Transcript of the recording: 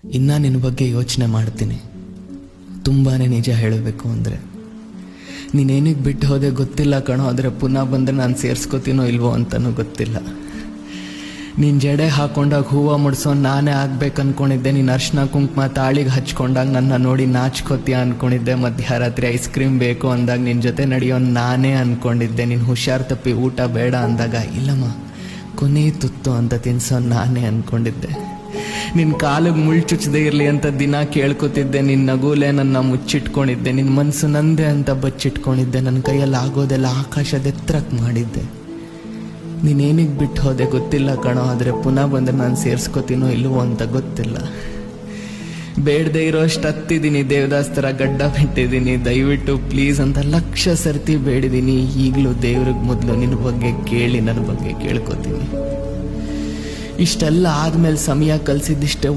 ಇನ್ನ ನಿನ್ನ ಬಗ್ಗೆ ಯೋಚನೆ ಮಾಡ್ತೀನಿ. ತುಂಬಾ ನಿಜ ಹೇಳಬೇಕು ಅಂದರೆ ನೀನೇನಿಗೆ ಬಿಟ್ಟು ಹೋದೆ ಗೊತ್ತಿಲ್ಲ ಕಣೋ. ಆದರೆ ಪುನಃ ಬಂದರೆ ನಾನು ಸೇರಿಸ್ಕೋತೀನೋ ಇಲ್ವೋ ಅಂತನೂ ಗೊತ್ತಿಲ್ಲ. ನೀನು ಜಡೆ ಹಾಕೊಂಡಾಗ ಹೂವು ಮುಡ್ಸೋ ನಾನೇ ಆಗ್ಬೇಕು ಅಂದ್ಕೊಂಡಿದ್ದೆ. ನೀನು ಅರ್ಶಿನ ಕುಂಕುಮ ತಾಳಿಗೆ ಹಚ್ಕೊಂಡಾಗ ನನ್ನ ನೋಡಿ ನಾಚ್ಕೋತೀಯ ಅಂದ್ಕೊಂಡಿದ್ದೆ. ಮಧ್ಯರಾತ್ರಿ ಐಸ್ ಕ್ರೀಮ್ ಬೇಕು ಅಂದಾಗ ನಿನ್ನ ಜೊತೆ ನಡೆಯೋ ನಾನೇ ಅಂದ್ಕೊಂಡಿದ್ದೆ. ನೀನು ಹುಷಾರು ತಪ್ಪಿ ಊಟ ಬೇಡ ಅಂದಾಗ ಇಲ್ಲಮ್ಮ ಕೊನೆ ತುತ್ತು ಅಂತ ತಿನ್ಸೋ ನಾನೇ ಅಂದ್ಕೊಂಡಿದ್ದೆ. ನಿನ್ನ ಕಾಲಿಗೆ ಮುಳ್ಚುಚ್ಚದೇ ಇರಲಿ ಅಂತ ದಿನ ಕೇಳ್ಕೊತಿದ್ದೆ. ನಿನ್ನ ನಗುಲೆ ನನ್ನ ಮುಚ್ಚಿಟ್ಕೊಂಡಿದ್ದೆ. ನಿನ್ನ ಮನಸ್ಸು ನಂದೆ ಅಂತ ಬಚ್ಚಿಟ್ಕೊಂಡಿದ್ದೆ. ನನ್ನ ಕೈಯಲ್ಲಿ ಆಗೋದೆಲ್ಲ ಆಕಾಶದ ಎತ್ತರಕ್ಕೆ ಮಾಡಿದ್ದೆ. ನೀನೇನಿಗೆ ಬಿಟ್ಟು ಹೋದೆ ಗೊತ್ತಿಲ್ಲ ಕಣೋ. ಆದರೆ ಪುನಃ ಬಂದರೆ ನಾನು ಸೇರಿಸ್ಕೋತೀನೋ ಇಲ್ವೋ ಅಂತ ಗೊತ್ತಿಲ್ಲ. ಬೇಡದೆ ಇರೋ ಅಷ್ಟು ಹತ್ತಿದ್ದೀನಿ, ದೇವದಾಸ್ ಥರ ಗಡ್ಡ ಬಿಟ್ಟಿದ್ದೀನಿ. ದಯವಿಟ್ಟು ಪ್ಲೀಸ್ ಅಂತ 1,00,000 ಸರ್ತಿ ಬೇಡಿದ್ದೀನಿ. ಈಗಲೂ ದೇವ್ರಿಗೆ ಮೊದಲು ನಿನ್ನ ಬಗ್ಗೆ ಕೇಳಿ ನನ್ನ ಬಗ್ಗೆ ಕೇಳ್ಕೊತೀನಿ. ಇಷ್ಟೆಲ್ಲ ಆದಮೇಲೆ ಸಮಯ ಕಲಿಸಿದ್ದಿಷ್ಟೇ